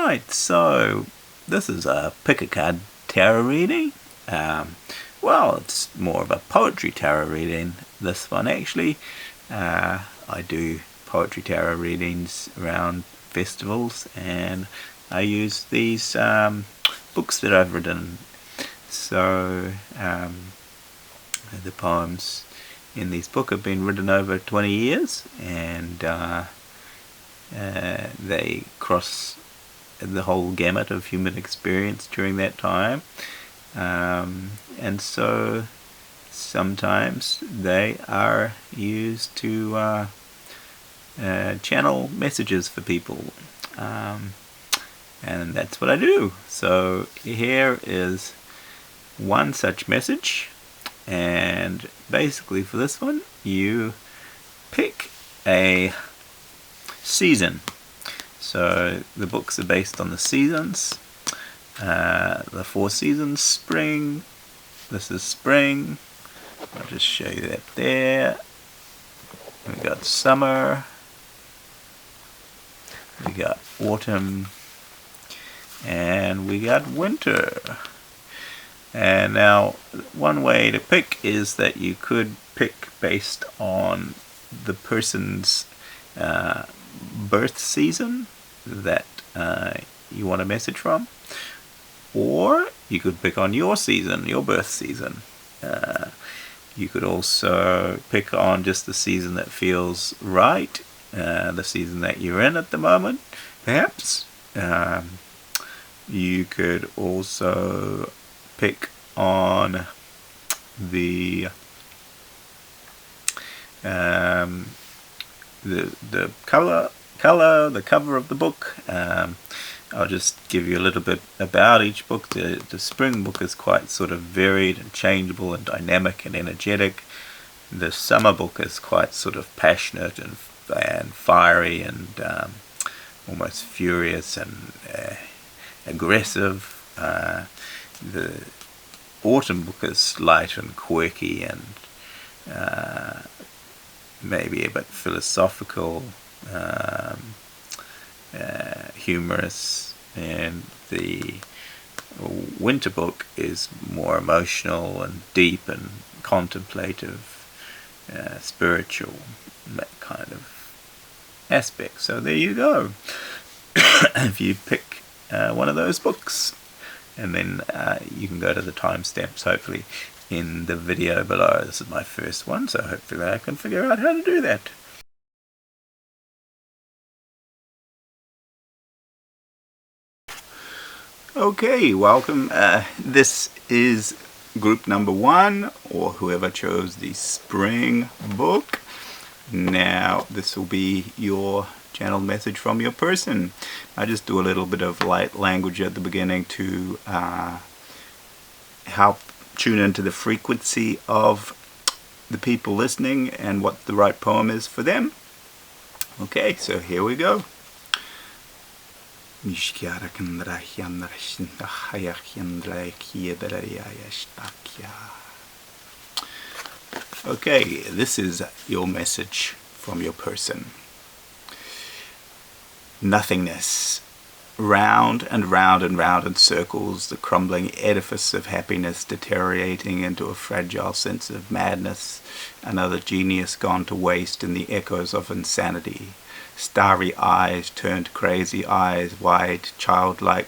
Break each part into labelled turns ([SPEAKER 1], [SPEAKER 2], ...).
[SPEAKER 1] Right, so this is a pick a card tarot reading. Well, it's more of a poetry tarot reading, this one actually. I do poetry tarot readings around festivals, and I use these books that I've written. So the poems in this book have been written over 20 years, and they cross the whole gamut of human experience during that time. And so sometimes they are used to channel messages for people. And that's what I do. So here is one such message, and basically for this one you pick a season. So the books are based on the seasons, the 4 seasons. Spring, this is spring, I'll just show you that there. We got summer, we got autumn, and we got winter. And now one way to pick is that you could pick based on the person's birth season that you want a message from, or you could pick on your season, your birth season. You could also pick on just the season that feels right, the season that you're in at the moment, perhaps. You could also pick on the the cover of the book. I'll just give you a little bit about each book. The spring book is quite sort of varied and changeable and dynamic and energetic. The summer book is quite sort of passionate and fiery and almost furious and aggressive. The autumn book is light and quirky and maybe a bit philosophical, humorous, and the winter book is more emotional and deep and contemplative, spiritual, that kind of aspect. So there you go. If you pick one of those books, and then you can go to the timestamps hopefully in the video below. This is my first one, so hopefully I can figure out how to do that. Okay, welcome. This is group number 1, or whoever chose the spring book. Now this will be your channel message from your person. I just do a little bit of light language at the beginning to help tune into the frequency of the people listening and what the right poem is for them. Okay, so here we go. Okay, this is your message from your person. Nothingness. Round and round and round in circles, the crumbling edifice of happiness deteriorating into a fragile sense of madness, another genius gone to waste in the echoes of insanity. Starry eyes turned crazy eyes, wide-eyed childlike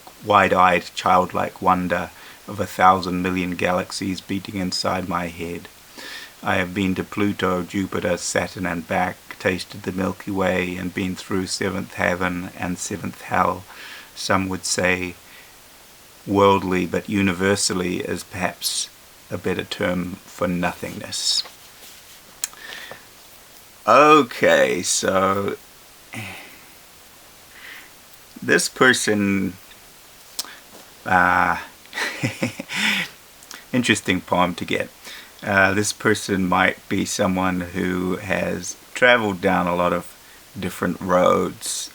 [SPEAKER 1] wonder of 1,000 million galaxies beating inside my head. I have been to Pluto, Jupiter, Saturn and back, tasted the Milky Way and been through 7th heaven and 7th hell. Some would say worldly, but universally is perhaps a better term for nothingness. Okay, so this person, interesting poem to get. This person might be someone who has traveled down a lot of different roads.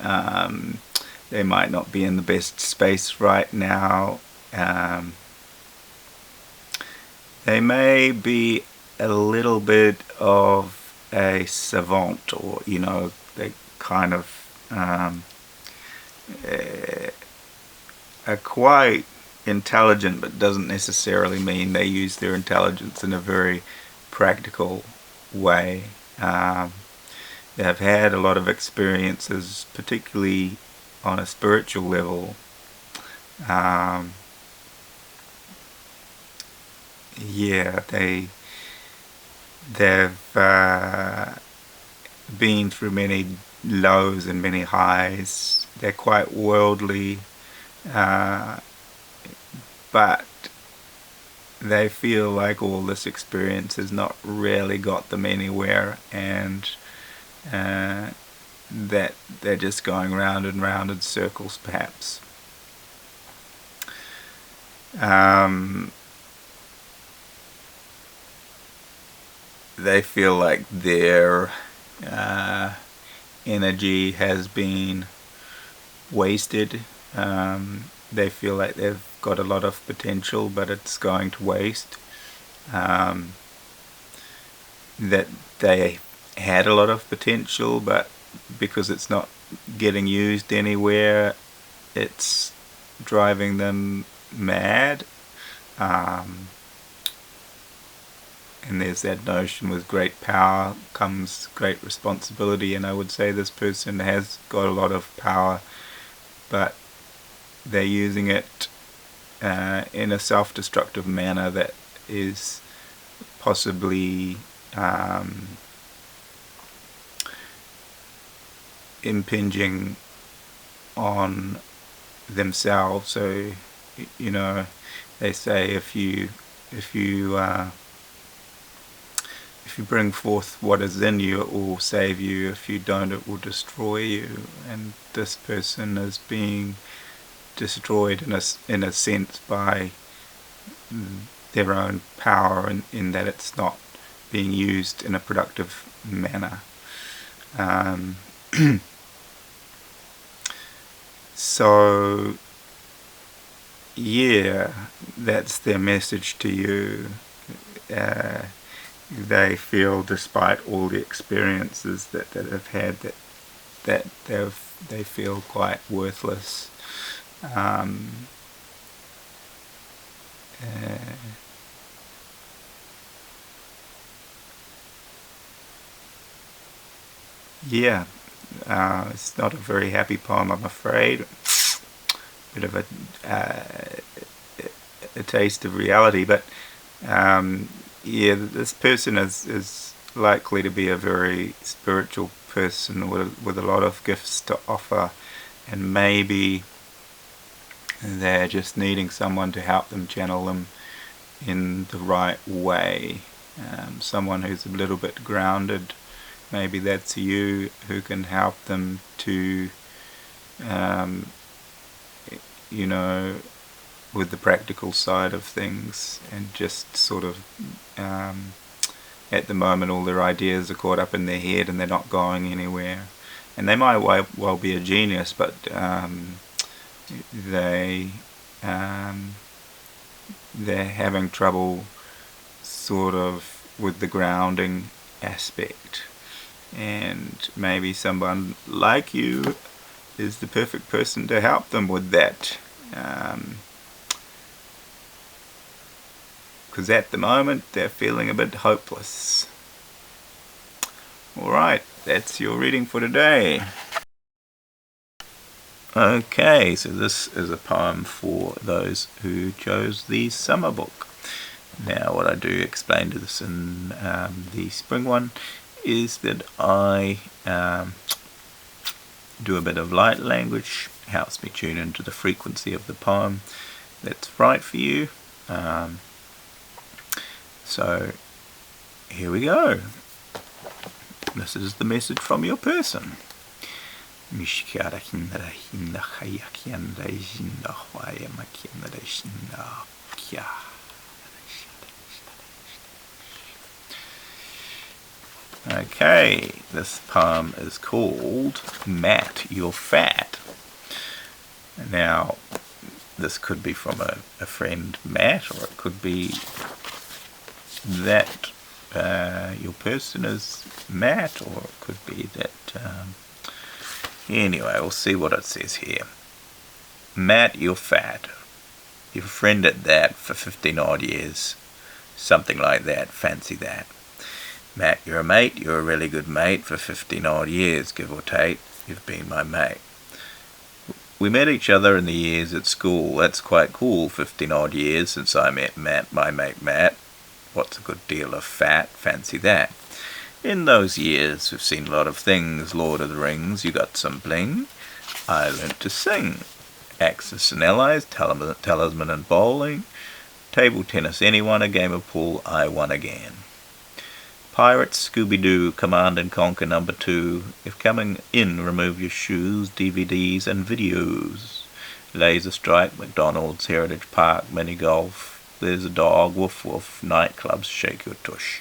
[SPEAKER 1] They might not be in the best space right now. They may be a little bit of a savant, or they kind of are quite intelligent, but doesn't necessarily mean they use their intelligence in a very practical way. They've had a lot of experiences, particularly on a spiritual level. Yeah, they've been through many lows and many highs. They're quite worldly, but they feel like all this experience has not really got them anywhere, and that they're just going round and round in circles, perhaps. They feel like their energy has been wasted. They feel like they've got a lot of potential, but it's going to waste. That they had a lot of potential, but because it's not getting used anywhere, it's driving them mad. And there's that notion, with great power comes great responsibility, and I would say this person has got a lot of power, but they're using it in a self-destructive manner that is possibly impinging on themselves. So, you know, they say if you bring forth what is in you, it will save you. If you don't, it will destroy you. And this person is being destroyed in a sense by their own power, in that it's not being used in a productive manner. So yeah, that's their message to you. They feel, despite all the experiences that they've had, that they feel quite worthless. Yeah, it's not a very happy poem, I'm afraid. Bit of a taste of reality, but yeah, this person is likely to be a very spiritual person with a lot of gifts to offer, and maybe they're just needing someone to help them channel them in the right way. Someone who's a little bit grounded. Maybe that's you, who can help them to, you know, with the practical side of things, and just sort of, at the moment all their ideas are caught up in their head and they're not going anywhere. And they might well be a genius, but they're having trouble sort of with the grounding aspect. And maybe someone like you is the perfect person to help them with that. Because at the moment they're feeling a bit hopeless. Alright, that's your reading for today. Okay, so this is a poem for those who chose the summer book. Now, what I do explain to this in the spring one is that I do a bit of light language, helps me tune into the frequency of the poem that's right for you. So here we go. This is the message from your person. Okay, this poem is called Matt, You're Fat. Now, this could be from a friend, Matt, or it could be that your person is Matt, or it could be that... anyway, we'll see what it says here. Matt, you're fat. You've a friend at that for 15 odd years. Something like that, fancy that. Matt, you're a mate, you're a really good mate for 15 odd years, give or take. You've been my mate. We met each other in the years at school. That's quite cool, 15 odd years since I met Matt, my mate Matt. What's a good deal of fat, fancy that. In those years, we've seen a lot of things. Lord of the Rings, you got some bling. I learnt to sing. Axis and allies, talisman and bowling. Table tennis, anyone, a game of pool, I won again. Pirates, Scooby-Doo, Command and Conquer #2. If coming in, remove your shoes, DVDs and videos. Laser Strike, McDonald's, Heritage Park, Mini Golf. There's a dog, woof woof, nightclubs, shake your tush.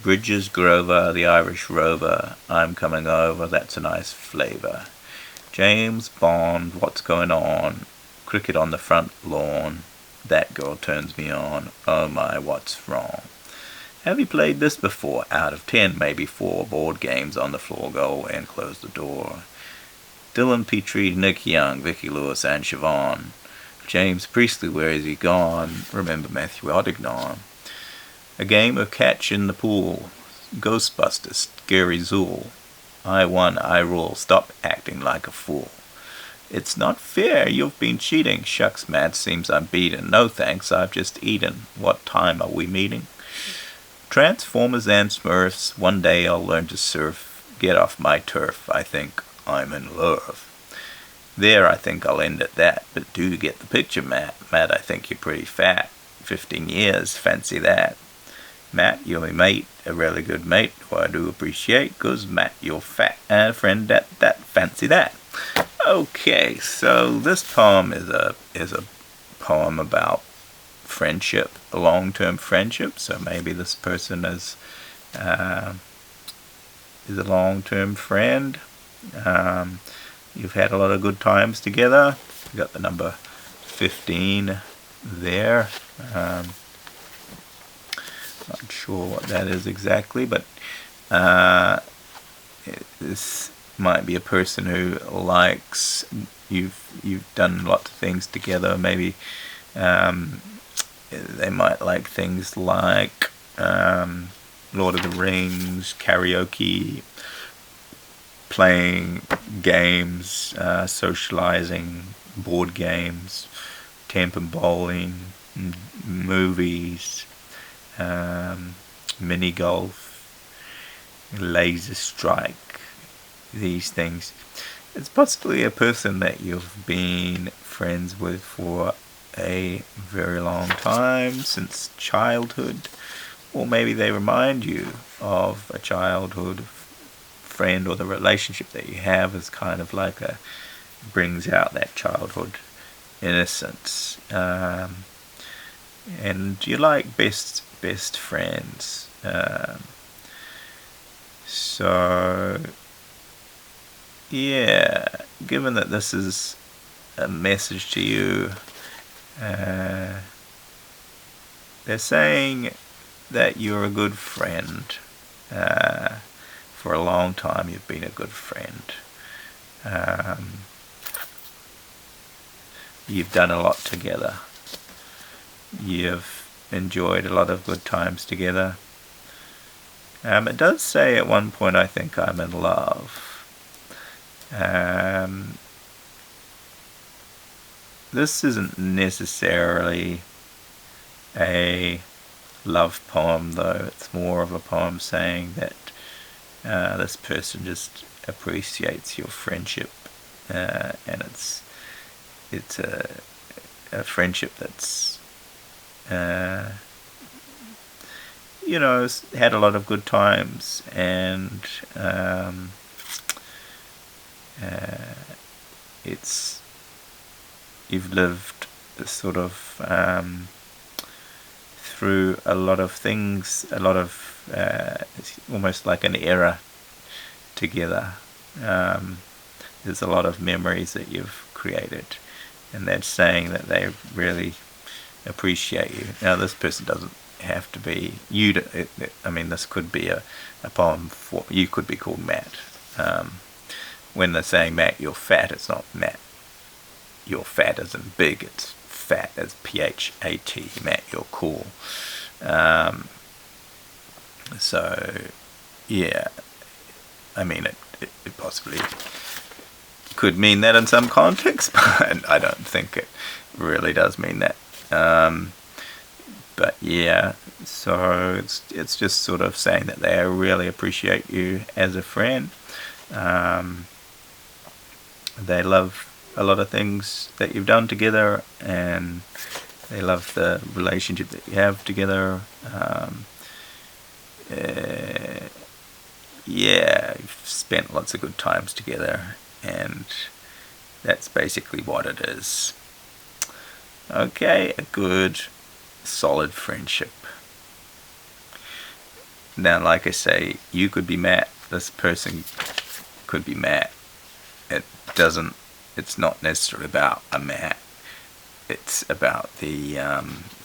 [SPEAKER 1] Bridges, Grover, the Irish Rover, I'm coming over, that's a nice flavour. James Bond, what's going on? Cricket on the front lawn, that girl turns me on, oh my, what's wrong? Have you played this before? Out of 10, maybe 4 board games on the floor, go and close the door. Dylan Petrie, Nick Young, Vicky Lewis and Siobhan. James Priestley, where is he gone? Remember Matthew Odignon. A game of catch in the pool. Ghostbusters, Gary Zool. I won, I rule, stop acting like a fool. It's not fair, you've been cheating. Shucks, Matt, seems I'm beaten. No thanks, I've just eaten. What time are we meeting? Transformers and Smurfs, one day I'll learn to surf. Get off my turf, I think I'm in love. There, I think I'll end at that, but do you get the picture, Matt? Matt, I think you're pretty fat. 15 years, fancy that. Matt, you're my mate, a really good mate, who I do appreciate, 'cause Matt, you're fat, and a friend at that, fancy that. Okay, so this poem is a poem about friendship, a long-term friendship. So maybe this person is a long-term friend. You've had a lot of good times together. You got the number 15 there. Not sure what that is exactly, but this might be a person who likes you've done lots of things together. Maybe they might like things like Lord of the Rings, karaoke, playing games, socializing, board games, temper bowling, movies, mini golf, laser strike, these things. It's possibly a person that you've been friends with for a very long time, since childhood, or maybe they remind you of a childhood friend, or the relationship that you have is kind of like brings out that childhood innocence, and you like best friends. So yeah, given that this is a message to you, they're saying that you're a good friend. For a long time you've been a good friend. You've done a lot together. You've enjoyed a lot of good times together. It does say at one point, I think I'm in love. This isn't necessarily a love poem, though. It's more of a poem saying that this person just appreciates your friendship, and it's a friendship that's had a lot of good times, and you've lived sort of through a lot of things, it's almost like an era together. There's a lot of memories that you've created, and that's saying that they really appreciate you. Now, this person doesn't have to be you. This could be a poem for you. Could be called Matt. When they're saying Matt, you're fat, it's not Matt, your fat isn't big, it's fat as P-H-A-T. Matt, you're cool. So, yeah, I mean, it possibly could mean that in some context, but I don't think it really does mean that. But yeah, so it's just sort of saying that they really appreciate you as a friend. They love a lot of things that you've done together, and they love the relationship that you have together. Yeah, you've spent lots of good times together, and that's basically what it is. Okay, a good, solid friendship. Now, like I say, you could be Matt, this person could be Matt. It's not necessarily about a Matt. It's about the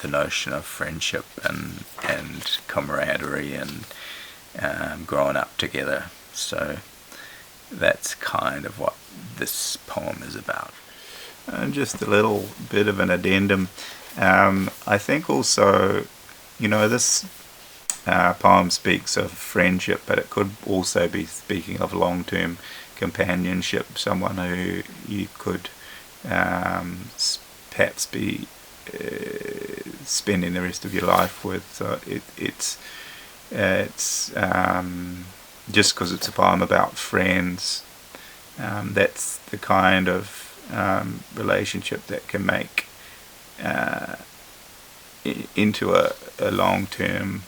[SPEAKER 1] notion of friendship and camaraderie and growing up together. So that's kind of what this poem is about. Just a little bit of an addendum. I think also, this poem speaks of friendship, but it could also be speaking of long-term companionship, someone who you could perhaps be spending the rest of your life with. So it's just because it's a poem about friends, that's the kind of relationship that can make into a long-term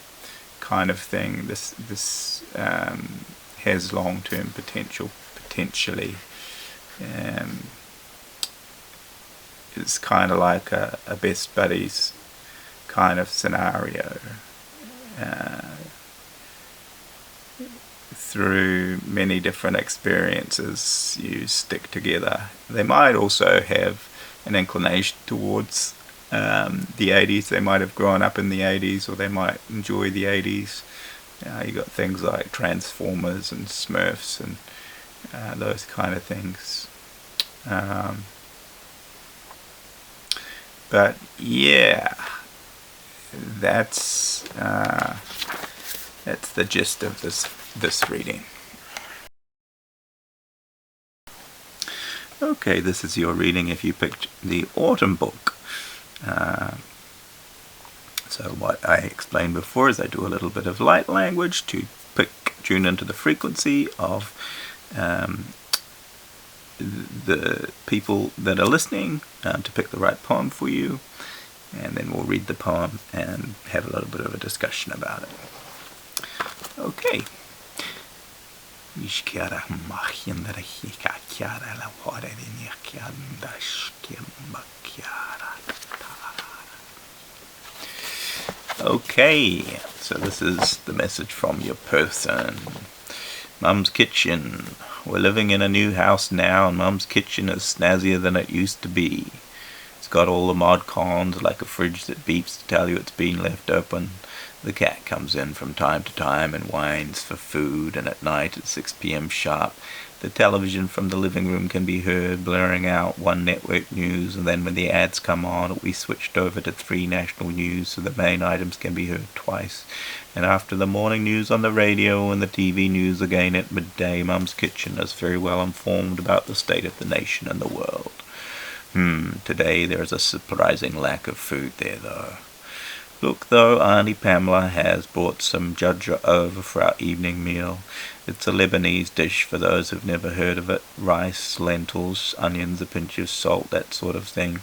[SPEAKER 1] kind of thing. This has long-term potentially. It's kind of like a best buddies kind of scenario. Through many different experiences you stick together. They might also have an inclination towards the 80s. They might have grown up in the 80s, or they might enjoy the 80s. You got things like Transformers and Smurfs and those kind of things. But yeah, that's the gist of this reading. Okay, this is your reading if you picked the autumn book. So what I explained before is I do a little bit of light language to tune into the frequency of the people that are listening, to pick the right poem for you, and then we'll read the poem and have a little bit of a discussion about it. Okay. Okay, so this is the message from your person. Mum's kitchen. We're living in a new house now, and Mum's kitchen is snazzier than it used to be. It's got all the mod cons, like a fridge that beeps to tell you it's been left open. The cat comes in from time to time and whines for food, and at night at 6 p.m. sharp, the television from the living room can be heard blaring out one network news, and then when the ads come on, we switched over to 3 national news so the main items can be heard twice. And after the morning news on the radio and the TV news again at midday, Mum's kitchen is very well informed about the state of the nation and the world. Today there is a surprising lack of food there, though. Look, though, Auntie Pamela has brought some judger over for our evening meal. It's a Lebanese dish for those who've never heard of it. Rice, lentils, onions, a pinch of salt, that sort of thing.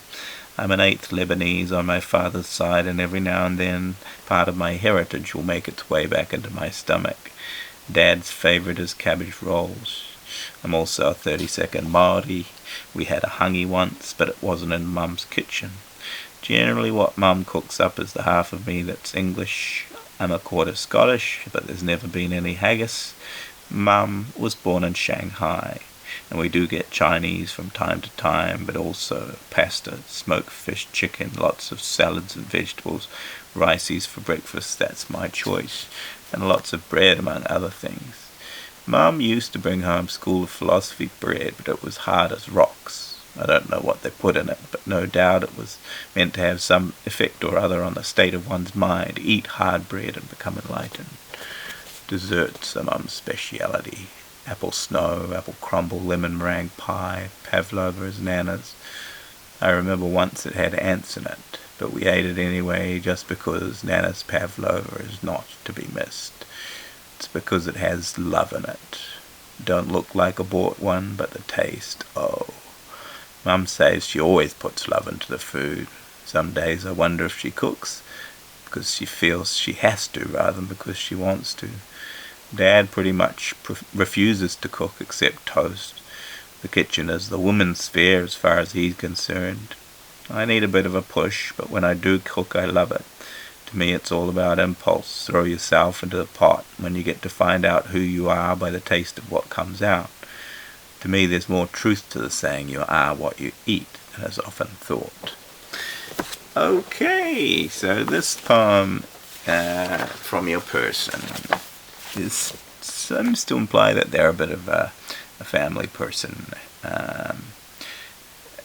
[SPEAKER 1] I'm an 8th Lebanese on my father's side, and every now and then part of my heritage will make its way back into my stomach. Dad's favourite is cabbage rolls. I'm also a 32nd Māori. We had a hangi once, but it wasn't in Mum's kitchen. Generally what Mum cooks up is the half of me that's English. I'm a quarter Scottish, but there's never been any haggis. Mum was born in Shanghai, and we do get Chinese from time to time, but also pasta, smoked fish, chicken, lots of salads and vegetables, rices for breakfast, that's my choice, and lots of bread among other things. Mum used to bring home School of Philosophy bread, but it was hard as rocks. I don't know what they put in it, but no doubt it was meant to have some effect or other on the state of one's mind. Eat hard bread and become enlightened. Desserts are Mum's speciality. Apple snow, apple crumble, lemon meringue pie, pavlova is Nana's. I remember once it had ants in it, but we ate it anyway just because Nana's pavlova is not to be missed. It's because it has love in it. Don't look like a bought one, but the taste, oh. Mum says she always puts love into the food. Some days I wonder if she cooks because she feels she has to rather than because she wants to. Dad pretty much refuses to cook except toast. The kitchen is the woman's sphere as far as he's concerned. I need a bit of a push, but when I do cook I love it. To me it's all about impulse. Throw yourself into the pot when you get to find out who you are by the taste of what comes out. To me there's more truth to the saying you are what you eat than is often thought. Okay, so this poem from your person seems to imply that they're a bit of a family person, that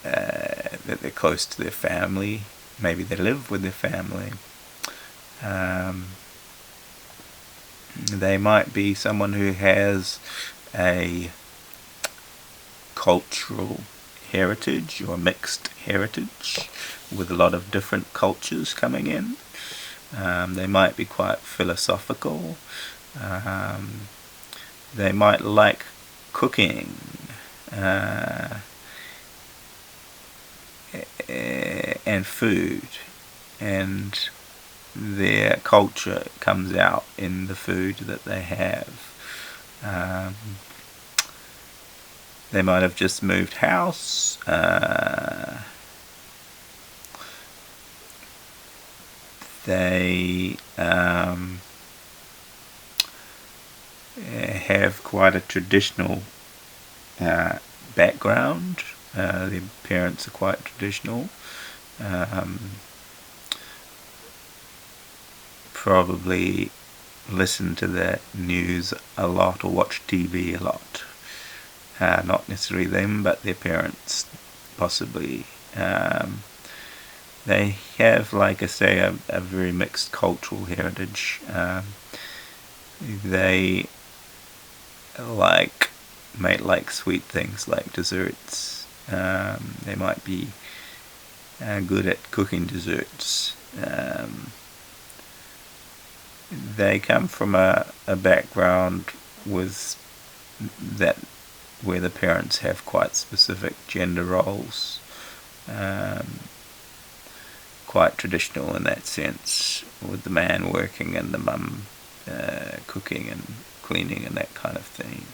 [SPEAKER 1] they're close to their family, maybe they live with their family. They might be someone who has a cultural heritage or mixed heritage with a lot of different cultures coming in. They might be quite philosophical. They might like cooking and food, and their culture comes out in the food that they have. They might have just moved house. They have quite a traditional background. Their parents are quite traditional. Probably listen to the news a lot or watch TV a lot. Not necessarily them, but their parents possibly. They have, like I say, a very mixed cultural heritage. They might like sweet things like desserts. They might be good at cooking desserts. They come from a background with that where the parents have quite specific gender roles, quite traditional in that sense, with the man working and the mum cooking and cleaning and that kind of thing.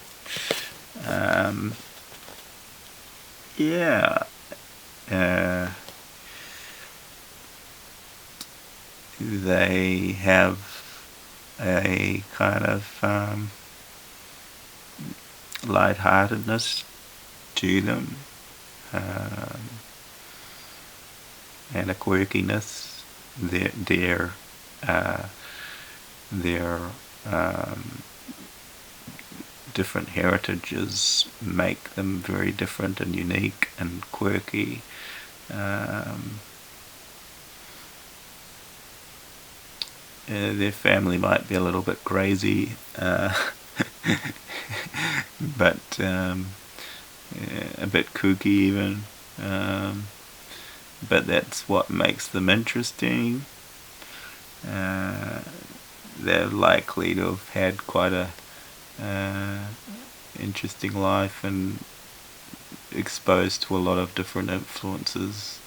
[SPEAKER 1] They have a kind of lightheartedness to them, and a quirkiness. Their different heritages make them very different and unique and quirky. Their family might be a little bit crazy, but a bit kooky even, but that's what makes them interesting. They're likely to have had quite a interesting life and exposed to a lot of different influences,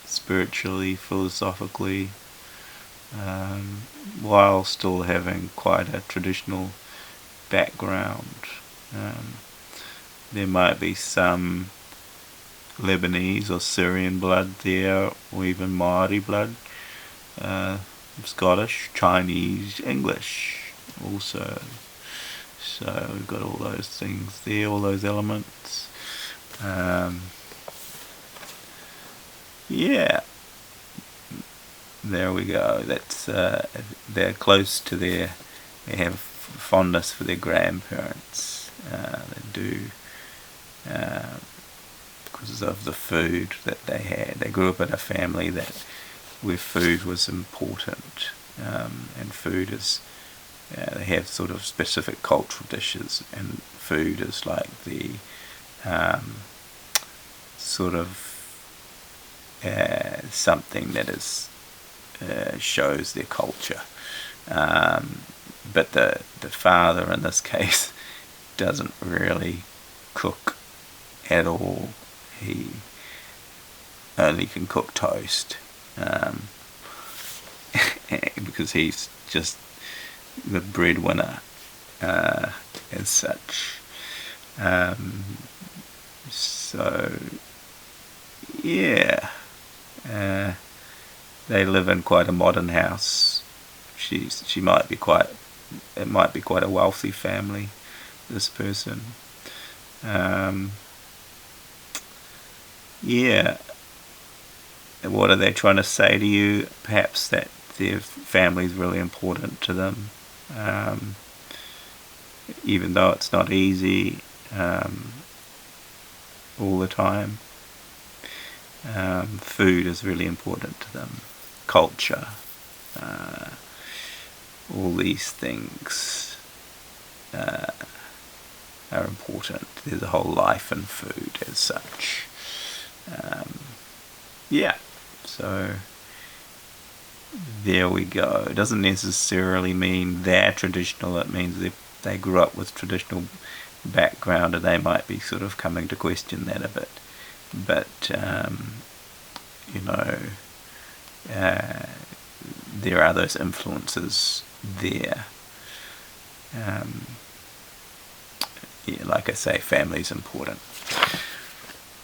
[SPEAKER 1] spiritually, philosophically, while still having quite a traditional background. There might be some Lebanese or Syrian blood there, or even Maori blood, Scottish, Chinese, English also. So we've got all those things there, all those elements. There we go. That's they're close to they have fondness for their grandparents. They do. because of the food that they had. They grew up in a family where food was important, and food is, they have sort of specific cultural dishes, and food is like the sort of something that is shows their culture. But the father in this case doesn't really cook at all. He only can cook toast, because he's just the breadwinner as such. So yeah, they live in quite a modern house. It might be quite a wealthy family, this person. Yeah, what are they trying to say to you? Perhaps that their family is really important to them, even though it's not easy all the time. Food is really important to them. Culture, all these things are important. There's a whole life in food as such. Yeah, so there we go. It doesn't necessarily mean they're traditional. It means they grew up with traditional background, and they might be sort of coming to question that a bit. But there are those influences there. Like I say, family's important.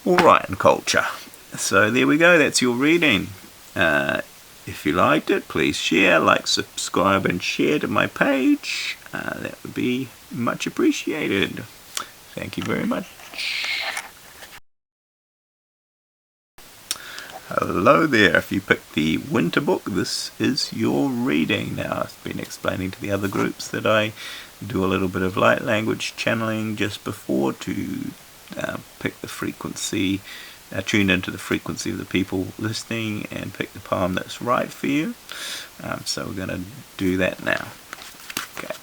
[SPEAKER 1] Alright, and culture. So there we go, that's your reading. If you liked it, please share, like, subscribe and share to my page. That would be much appreciated. Thank you very much. Hello there, if you picked the winter book, this is your reading. Now, I've been explaining to the other groups that I do a little bit of light language channeling just before to pick the frequency, tune into the frequency of the people listening and pick the poem that's right for you. So we're going to do that now. Okay.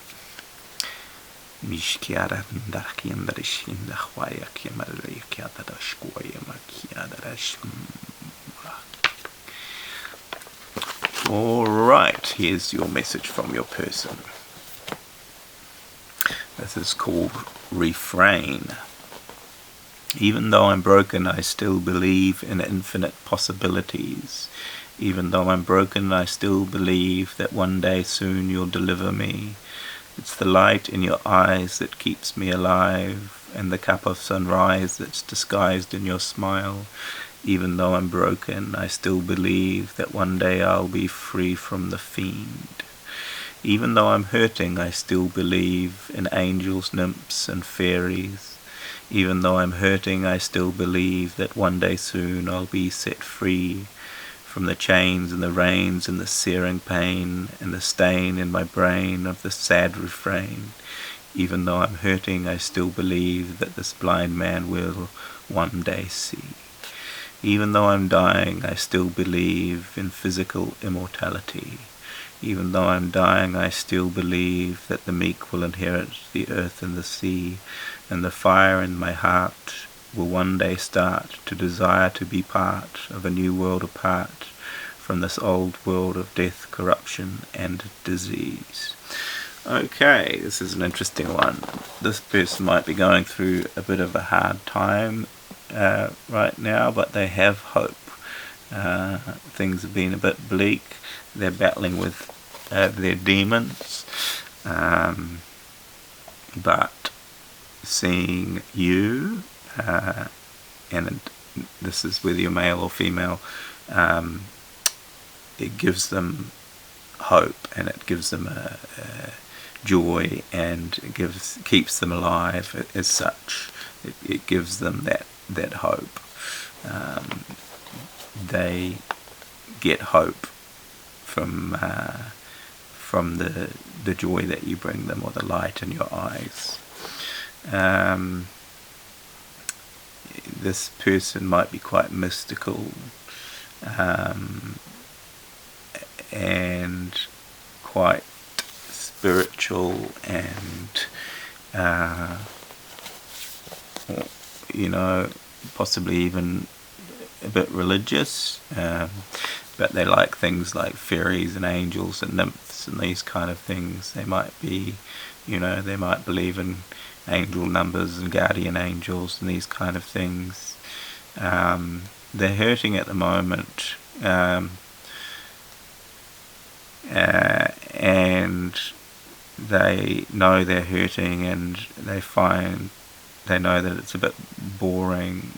[SPEAKER 1] Alright, here's your message from your person. This is called Refrain. Even though I'm broken, I still believe in infinite possibilities. Even though I'm broken, I still believe that one day soon you'll deliver me. It's the light in your eyes that keeps me alive, and the cup of sunrise that's disguised in your smile. Even though I'm broken, I still believe that one day I'll be free from the fiend. Even though I'm hurting, I still believe in angels, nymphs, and fairies. Even though I'm hurting, I still believe that one day soon I'll be set free from the chains and the reins and the searing pain and the stain in my brain of the sad refrain. Even though I'm hurting, I still believe that this blind man will one day see. Even though I'm dying, I still believe in physical immortality. Even though I'm dying, I still believe that the meek will inherit the earth and the sea, and the fire in my heart will one day start to desire to be part of a new world apart from this old world of death, corruption, and disease. Okay, this is an interesting one. This person might be going through a bit of a hard time right now, but they have hope. Things have been a bit bleak. They're battling with their demons, but seeing you, and this is whether you're male or female, it gives them hope, and it gives them a joy, and it keeps them alive as such. It gives them that hope. They get hope from the joy that you bring them, or the light in your eyes. this person might be quite mystical, and quite spiritual, and possibly even a bit religious, but they like things like fairies and angels and nymphs and these kind of things. They might be, they might believe in angel numbers and guardian angels and these kind of things. They're hurting at the moment, and they know they're hurting, and they know that it's a bit boring,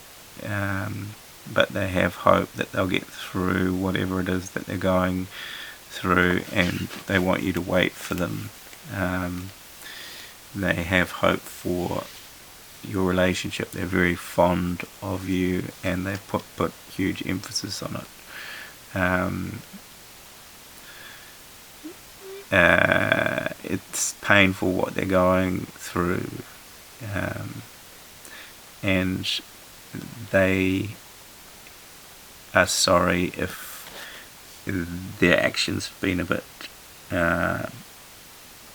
[SPEAKER 1] but they have hope that they'll get through whatever it is that they're going through, and they want you to wait for them. They have hope for your relationship. They're very fond of you, and they put huge emphasis on it. It's painful what they're going through, and they are sorry if their actions have been a bit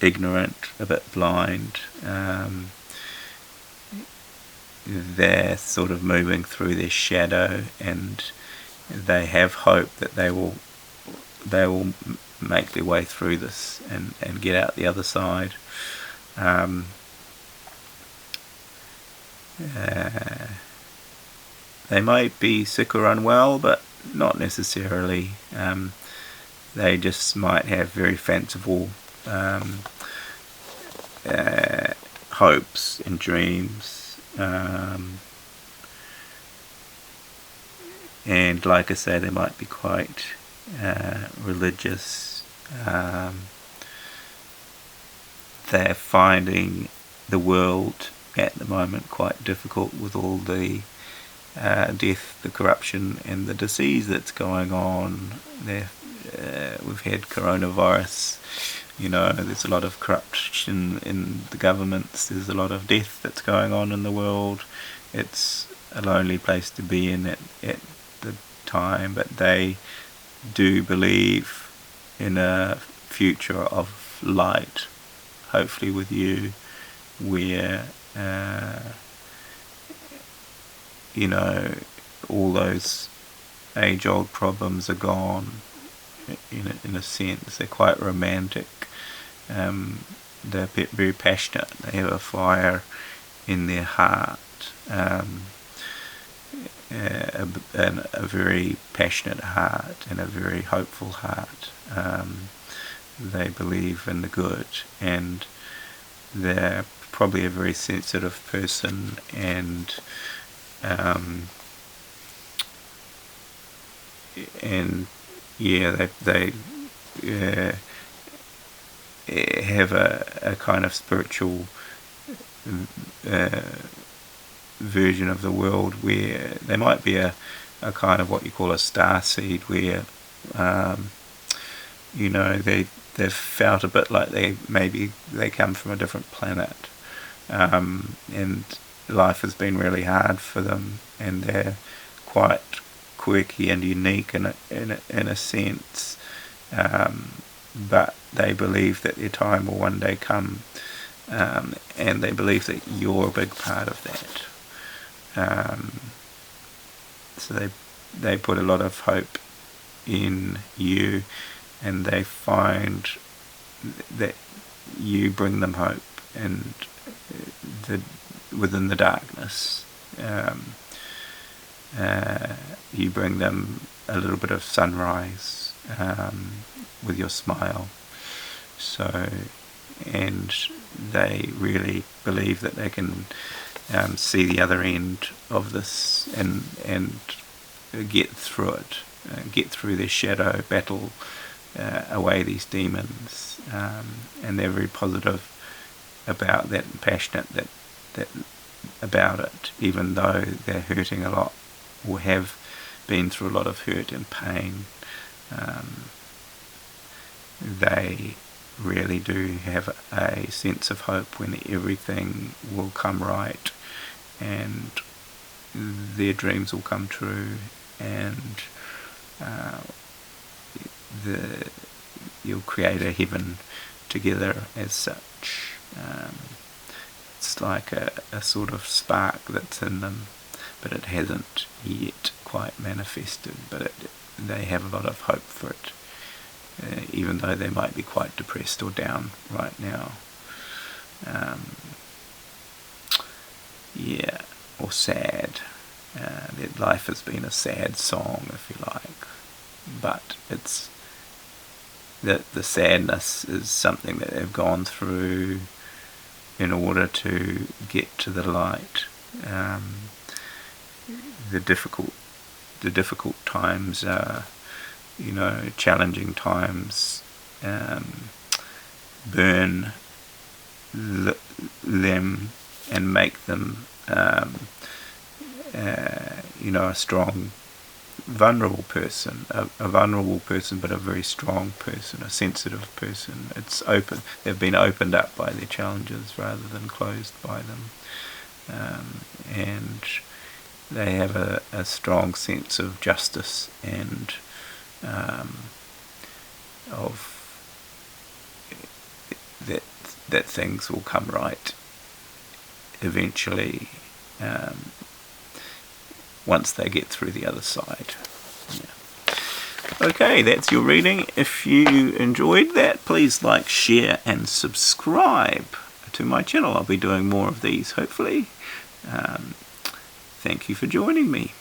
[SPEAKER 1] ignorant, a bit blind. They're sort of moving through their shadow, and they have hope that they will make their way through this and get out the other side. They might be sick or unwell, but not necessarily. They just might have very fanciful hopes and dreams. And like I say, they might be quite religious. They're finding the world at the moment quite difficult with all the death, the corruption, and the disease that's going on. We've had coronavirus. There's a lot of corruption in the governments. There's a lot of death that's going on in the world. It's a lonely place to be in at the time, but they do believe in a future of light, hopefully with you, where all those age-old problems are gone. In a sense, they're quite romantic. They're very passionate. They have a fire in their heart, a very passionate heart and a very hopeful heart. They believe in the good, and they're probably a very sensitive person, and they have a kind of spiritual version of the world where they might be a kind of what you call a star seed, where they've felt a bit like they come from a different planet, and life has been really hard for them, and they're quite quirky and unique in a sense, but they believe that their time will one day come, and they believe that you're a big part of that. So they put a lot of hope in you, and they find that you bring them hope, and within the darkness, you bring them a little bit of sunrise with your smile. So, and they really believe that they can see the other end of this and get through it, get through their shadow, battle away these demons, and they're very positive about that and passionate that about it, even though they're hurting a lot or have been through a lot of hurt and pain. They really do have a sense of hope when everything will come right, and their dreams will come true, and you'll create a heaven together as such. It's like a sort of spark that's in them, but it hasn't yet quite manifested, but they have a lot of hope for it, even though they might be quite depressed or down right now. Yeah, or sad. Their life has been a sad song, if you like, but it's the sadness is something that they've gone through in order to get to the light. The difficult times are, challenging times burn them and make them a strong, vulnerable person, a vulnerable person, but a very strong person, a sensitive person. It's open. They've been opened up by their challenges rather than closed by them, and they have a strong sense of justice and of that things will come right eventually, once they get through the other side. Yeah. Okay, that's your reading. If you enjoyed that, please like, share and subscribe to my channel. I'll be doing more of these, hopefully. Thank you for joining me.